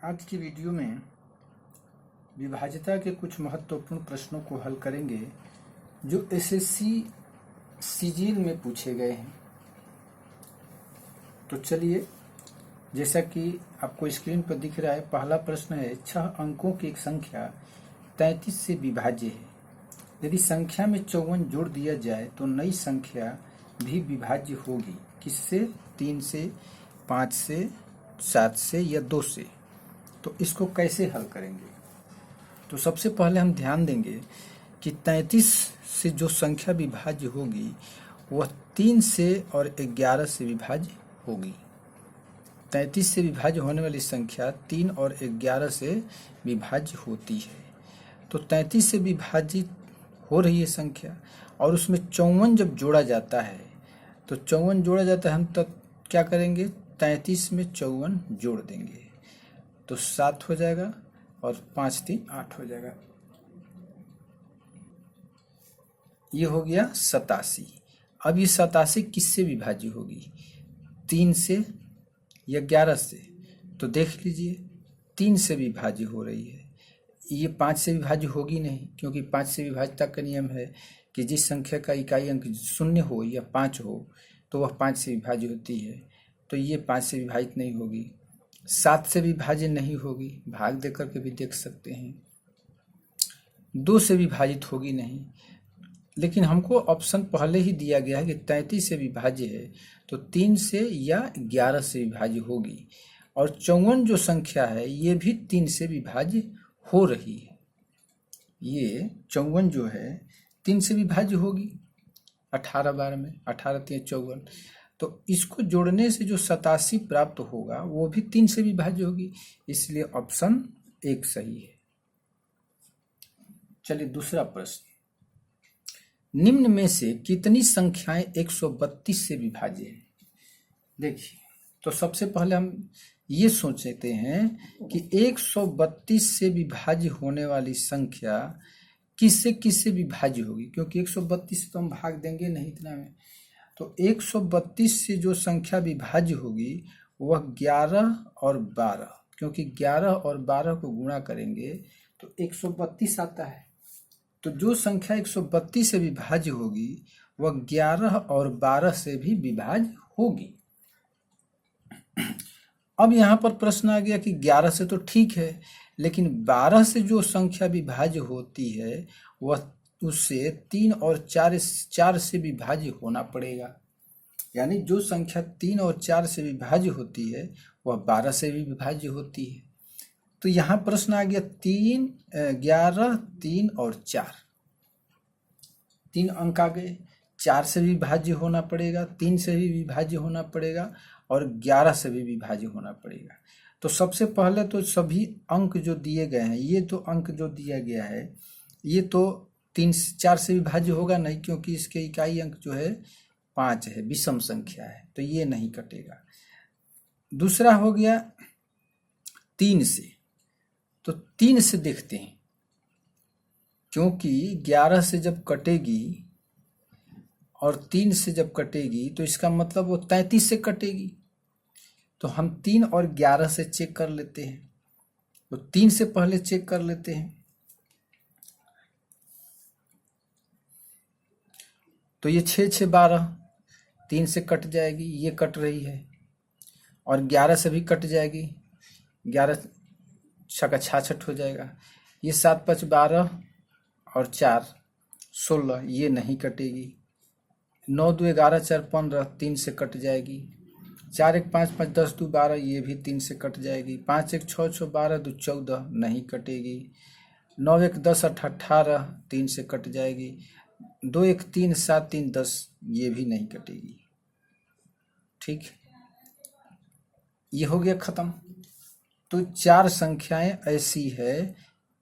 आज की वीडियो में विभाज्यता के कुछ महत्वपूर्ण प्रश्नों को हल करेंगे जो एसएससी सीजीएल में पूछे गए हैं। तो चलिए, जैसा कि आपको स्क्रीन पर दिख रहा है, पहला प्रश्न है 6 अंकों की एक संख्या 33 से विभाज्य है। यदि संख्या में 54 जोड़ दिया जाए तो नई संख्या भी विभाज्य होगी। किससे? 3 से, 5 से, 7 से या 2 से। तो इसको कैसे हल करेंगे? तो सबसे पहले हम ध्यान देंगे कि 33 से जो संख्या विभाज्य होगी वह 3 से और 11 से विभाज्य होगी। 33 से विभाज्य होने वाली संख्या 3 और 11 से विभाज्य होती है। तो 33 से विभाजित हो रही है संख्या और उसमें 54 जब जोड़ा जाता है, तो 54 जोड़ा जाता है, हम तब क्या करेंगे? 33 में 54 जोड़ देंगे तो 7 हो जाएगा और 5 3 8 हो जाएगा। ये हो गया 87। अब ये 87 किससे विभाज्य होगी? 3 से या 11 से? तो देख लीजिए, 3 से विभाज्य हो रही है। ये 5 से विभाज्य होगी नहीं, क्योंकि 5 से विभाज्यता का नियम है कि जिस संख्या का इकाई अंक 0 हो या 5 हो तो वह 5 से विभाज्य होती है। तो ये 5 से विभाजित नहीं होगी। 7 से विभाज्य नहीं होगी, भाग देकर के भी देख सकते हैं। 2 से विभाजित होगी नहीं, लेकिन हमको ऑप्शन पहले ही दिया गया है कि 33 से विभाज्य है, तो 3 से या 11 से विभाज्य होगी। और 54 जो संख्या है ये भी 3 से विभाज्य हो रही है। ये 54 जो है 3 से विभाज्य होगी। 18 बार में 18 3 54, तो इसको जोड़ने से जो 87 प्राप्त होगा वो भी 3 से विभाज्य होगी। इसलिए ऑप्शन 1 सही है। चलिए, दूसरा प्रश्न, निम्न में से कितनी संख्याएं 132 से विभाज्य है? देखिए, तो सबसे पहले हम ये सोचते हैं कि 132 से विभाज्य होने वाली संख्या किससे किससे विभाज्य होगी, क्योंकि 132 से तो हम भाग देंगे नहीं इतना में। तो 132 से जो संख्या विभाज्य होगी वह 11 और 12, क्योंकि 11 और 12 को गुणा करेंगे तो 132 आता है। तो जो संख्या 132 से विभाज्य होगी वह 11 और 12 से भी विभाज्य होगी। अब यहाँ पर प्रश्न आ गया कि 11 से तो ठीक है, लेकिन 12 से जो संख्या विभाज्य होती है वह उससे 3 और 4 से विभाज्य होना पड़ेगा। यानी जो संख्या 3 और 4 से विभाज्य होती है वह 12 से भी विभाज्य होती है। तो यहाँ प्रश्न आ गया 3, 11, 3 और 4, 3 अंक आ गए। 4 से भी विभाज्य होना पड़ेगा, 3 से भी विभाज्य होना पड़ेगा और 11 से भी विभाज्य होना पड़ेगा। तो सबसे पहले तो सभी अंक जो दिए गए हैं, ये तो अंक जो दिया गया है ये तो 3 4 से विभाज्य होगा नहीं, क्योंकि इसके इकाई अंक जो है 5 है, विषम संख्या है, तो ये नहीं कटेगा। दूसरा हो गया 3 से, तो 3 से देखते हैं, क्योंकि 11 से जब कटेगी और 3 से जब कटेगी तो इसका मतलब वो 33 से कटेगी। तो हम 3 और 11 से चेक कर लेते हैं। तो 3 से पहले चेक कर लेते हैं। तो ये 6 6 12, 3 से कट जाएगी, ये कट रही है, और 11 से भी कट जाएगी, 11 छक्का 66 हो जाएगा। ये 7 5 12 और 4 16, ये नहीं कटेगी। 9 2 11 4 15, 3 से कट जाएगी। 4 1 5 5 10 2 12, ये भी 3 से कट जाएगी। 5 1 6 6 12 2 14, नहीं कटेगी। 9 1 10 8 18, 3 से कट जाएगी। 2 1 3 7 3 10, ये भी नहीं कटेगी। ठीक, ये हो गया खत्म। तो 4 संख्याएं ऐसी है,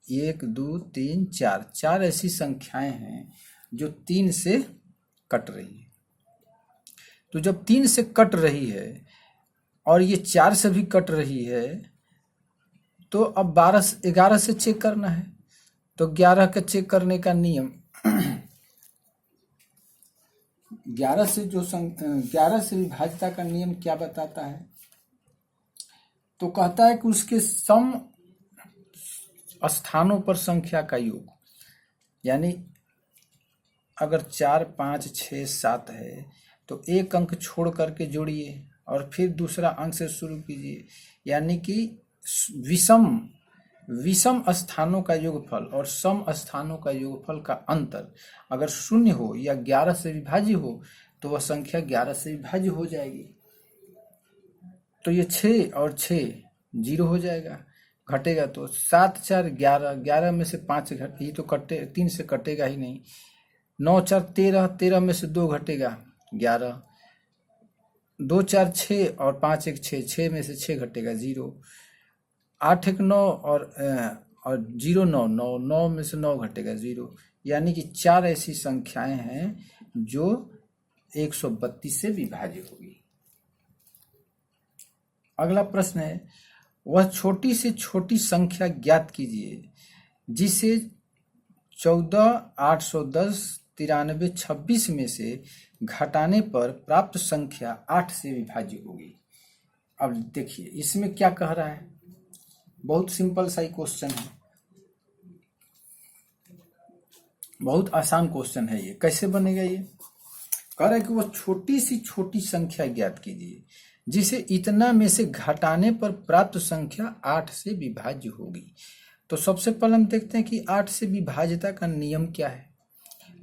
1 2 3 4, 4 ऐसी संख्याएं हैं जो 3 से कट रही है। तो जब 3 से कट रही है और ये 4 से भी कट रही है, तो अब 11 से चेक करना है। तो 11 का चेक करने का नियम 11 से विभाज्यता का नियम क्या बताता है? तो कहता है कि उसके सम स्थानों पर संख्या का योग, यानी अगर 4 5 6 7 है तो एक अंक छोड़ करके जोड़िए और फिर दूसरा अंक से शुरू कीजिए, यानी कि विषम विषम स्थानों का योगफल और सम स्थानों का योगफल का अंतर अगर शून्य हो या 11 से विभाज्य हो तो वह संख्या 11 से विभाज्य हो जाएगी। तो ये 6 और 6 जीरो हो जाएगा, घटेगा तो 7 4 11, 11 में से 5 घट, ये तो कटे 3 से कटेगा ही नहीं। 9 4 13, 13 में से 2 घटेगा 11, 2 4 6 और 5 1 6, 6 में से 6 घटेगा 0, 8 1 9 और 0 9 9, 9 में से 9 घटेगा 0, यानी कि 4 ऐसी संख्याएं हैं जो 132 से विभाज्य होगी। अगला प्रश्न है, वह छोटी से छोटी संख्या ज्ञात कीजिए जिसे 14 810 93 26 में से घटाने पर प्राप्त संख्या 8 से विभाज्य होगी। अब देखिए इसमें क्या कह रहा है, बहुत सिंपल सा ही क्वेश्चन है, बहुत आसान क्वेश्चन है। ये कैसे बनेगा, ये कह रहा है कि वह छोटी सी छोटी संख्या ज्ञात कीजिए जिसे इतना में से घटाने पर प्राप्त संख्या 8 से विभाज्य होगी। तो सबसे पहले हम देखते हैं कि 8 से विभाज्यता का नियम क्या है।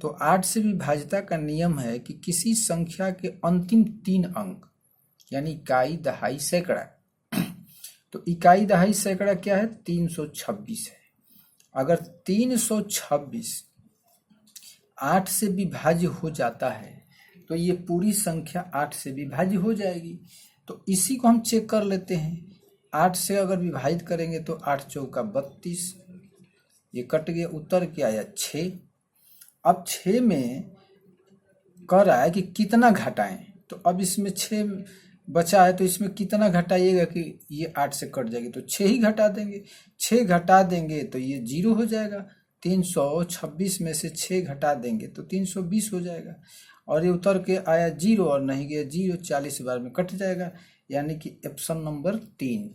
तो 8 से विभाज्यता का नियम है कि किसी संख्या के अंतिम 3 अंक यानी इकाई दहाई सैकड़ा, तो इकाई दहाई सैकड़ा क्या है, 326 है। अगर 326 8 से विभाज्य हो जाता है तो ये पूरी संख्या 8 से विभाज्य हो जाएगी। तो इसी को हम चेक कर लेते हैं, 8 से अगर विभाजित करेंगे तो 8 चौका 32, ये कट गया, उत्तर क्या आया 6। अब 6 में कह रहा है कि कितना घटाएं, तो अब इसमें 6 बचा है तो इसमें कितना घटाइएगा कि ये 8 से कट जाएगी, तो 6 ही घटा देंगे। 6 घटा देंगे तो ये 0 हो जाएगा, 326 में से 6 घटा देंगे तो 320 हो जाएगा, और ये उतर के आया 0 और नहीं गया 0, 40 बार में कट जाएगा, यानी कि ऑप्शन नंबर 3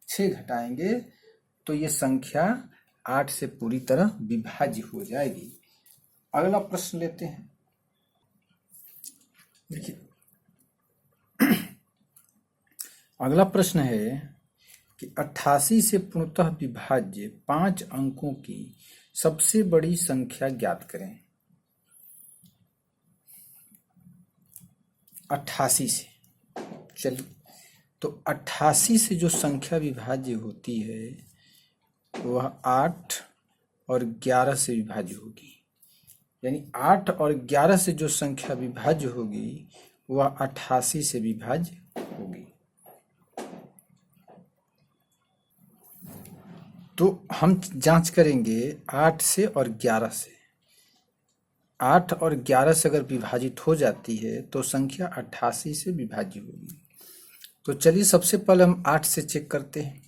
6 घटाएंगे तो ये संख्या 8 से पूरी तरह विभाज्य हो जाएगी। अगला प्रश्न लेते हैं, देखिए अगला प्रश्न है कि 88 से पूर्णतः विभाज्य 5 अंकों की सबसे बड़ी संख्या ज्ञात करें। 88 से, चलिए तो 88 से जो संख्या विभाज्य होती है वह 8 और 11 से विभाज्य होगी, यानी 8 और 11 से जो संख्या विभाज्य होगी वह 88 से विभाज्य होगी। तो हम जांच करेंगे 8 से और 11 से, 8 और 11 से अगर विभाजित हो जाती है तो संख्या 88 से विभाज्य होगी। तो चलिए सबसे पहले हम 8 से चेक करते हैं।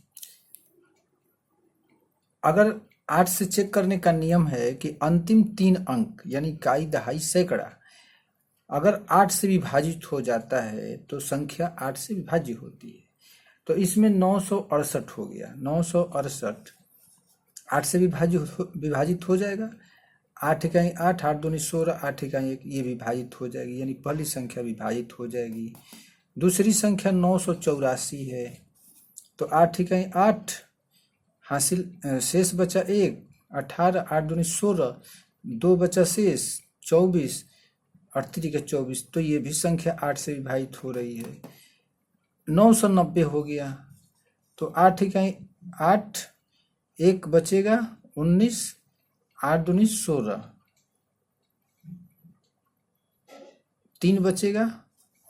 अगर 8 से चेक करने का नियम है कि अंतिम 3 अंक यानी इकाई दहाई सैकड़ा अगर 8 से विभाजित हो जाता है तो संख्या 8 से विभाज्य होती है। तो इसमें 968 हो गया, 968 8 से विभाजित हो जाएगा, 8 इकाई 8, 8 दूनी 16, 8 इकाई 1, ये विभाजित हो जाएगी, यानी पहली संख्या विभाजित हो जाएगी। दूसरी संख्या 984 है, तो 8 इकाई 8 हासिल, शेष बचा 1, 18, 8 दूनी 16, 2 बचा शेष 24, 38 का 24, तो ये भी संख्या 8 से विभाजित हो रही है। 990 हो गया, तो 8 इकाई 8, 1 बचेगा 19, 8 दूनी 16, 3 बचेगा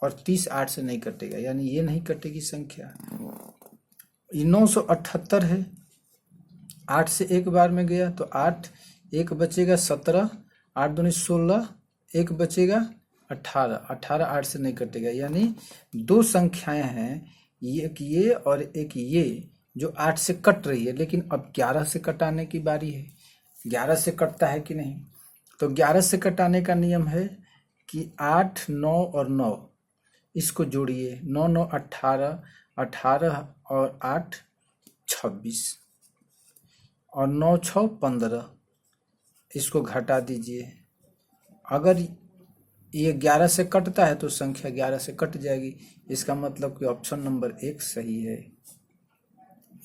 और 30 8 से नहीं कटेगा, यानी ये नहीं कटेगी संख्या। ये 978 है, 8 से 1 बार में गया तो 8, 1 बचेगा 17, 8 दूनी 16, 1 बचेगा 18, 18 8 से नहीं कटेगा, यानी 2 संख्याएं हैं, एक ये और एक ये जो 8 से कट रही है, लेकिन अब 11 से कटाने की बारी है। 11 से कटता है कि नहीं, तो 11 से कटाने का नियम है कि 8 9 और 9 इसको जोड़िए, 9 9 18 18 और 8 26 और 9 6 15, इसको घटा दीजिए। अगर ये 11 से कटता है तो संख्या 11 से कट जाएगी, इसका मतलब कि ऑप्शन नंबर 1 सही है,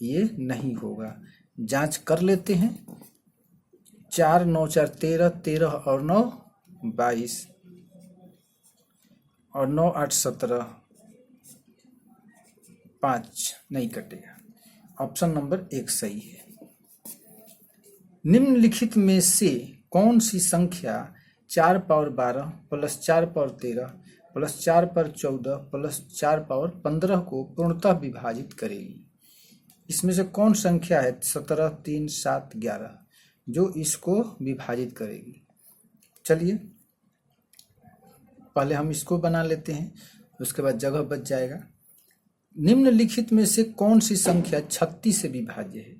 ये नहीं होगा। जांच कर लेते हैं। 4 9 4 13, 13 और 9 22 और 9 8 17, 5 नहीं कटेगा, ऑप्शन नंबर 1 सही है। निम्नलिखित में से कौन सी संख्या 4 power 12 plus 4 power 13 plus 4 power 14 plus 4 power 15 को पूर्णतः विभाजित करेगी? इसमें से कौन संख्या है 17 3 7 11 जो इसको विभाजित करेगी? चलिए पहले हम इसको बना लेते हैं, उसके बाद जगह बच जाएगा। निम्नलिखित में से कौन सी संख्या 36 से विभाज्य है?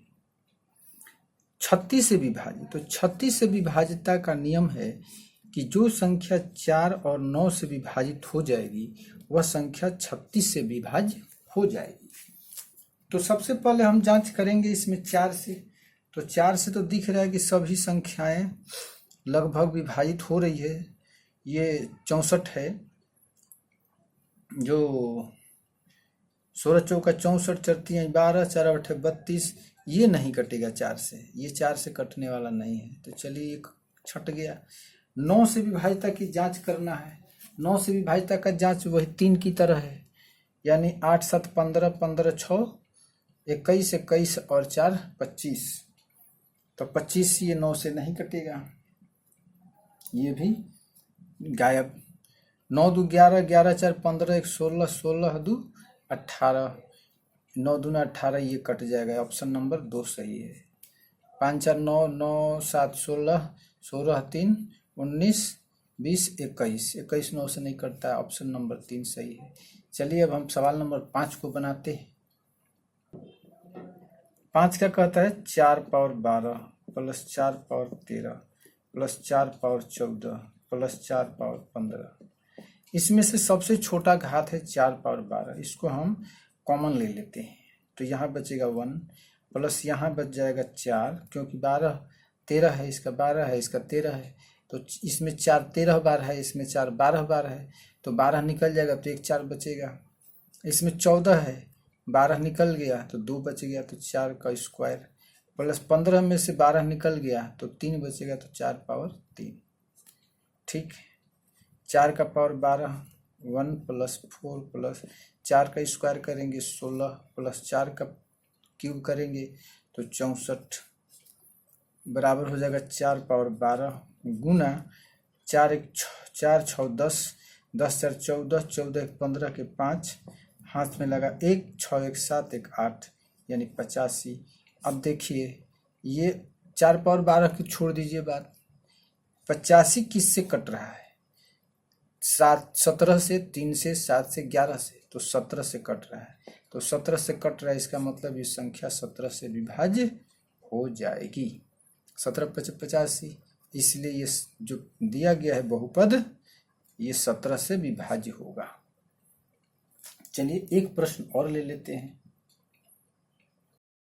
36 से विभाजित, तो 36 से विभाज्यता का नियम है कि जो संख्या 4 और 9 से विभाजित हो जाएगी वह संख्या 36 से विभाज्य हो जाएगी। तो सबसे पहले हम जांच करेंगे इसमें 4 से। तो 4 से तो दिख रहा है कि सभी संख्याएं लगभग विभाजित हो रही है। ये 64 है, जो 16 चौका 64, 4 12, 4 8 32, ये नहीं कटेगा 4 से, ये 4 से कटने वाला नहीं है। तो चलिए एक छट गया। 9 से विभाज्यता की जांच करना है। 9 से विभाज्यता का जांच वही 3 की तरह है, यानी 8 7 15, 15 6 21, 21 और 4 25। तो 25 ये 9 से नहीं कटेगा, ये भी गायब। 9 2 11, 11 4 15, 1 16, 16 2 18, 9 दूना 18, ये कट जाएगा, ऑप्शन नंबर 2 सही है। 5 4 9, 9 7 16, 16 3 19 20 21, 21 9 से नहीं कटता है, ऑप्शन नंबर 3 सही है। चलिए अब हम सवाल नंबर 5 को बनाते हैं। 5 क्या कहता है? 4 power 12 plus 4 power 13 plus 4 power 14 plus 4 power 15। इसमें से सबसे छोटा घात है 4 पावर 12, इसको हम कॉमन ले लेते हैं। तो यहाँ बचेगा 1 प्लस यहाँ बच जाएगा 4, क्योंकि 12 13 है, इसका 12 है, इसका 13 है, तो इसमें 4 13 बार है, इसमें 4 12 बार है, तो 12 निकल जाएगा तो 1 4 बचेगा। इसमें 14 है, 12 निकल गया तो 2 बच गया, तो 4 का स्क्वायर, प्लस 15 में से 12 निकल गया तो 3 बचेगा, तो 4 पावर 3। ठीक, 4 का पावर 12, 1 प्लस 4 प्लस 4 का स्क्वायर करेंगे 16 प्लस 4 का क्यूब करेंगे तो 64 बराबर हो जाएगा 4 पावर 12 गुना 4 1 4 6 10, 10 4 14, 14 1 15 के 5, हाथ में लगा 1 6 1 7 1 8, यानी 85। अब देखिए ये 4 पावर 12 की छोड़ दीजिए बात, 85 किससे कट रहा है? 17 से, 3 से, 7 से, 11 से, तो 17 से कट रहा है। तो 17 से कट रहा है, इसका मतलब ये संख्या 17 से विभाज्य हो जाएगी। 17 5 85, इसलिए ये जो दिया गया है बहुपद ये 17 से विभाज्य होगा। चलिए एक प्रश्न और ले लेते हैं।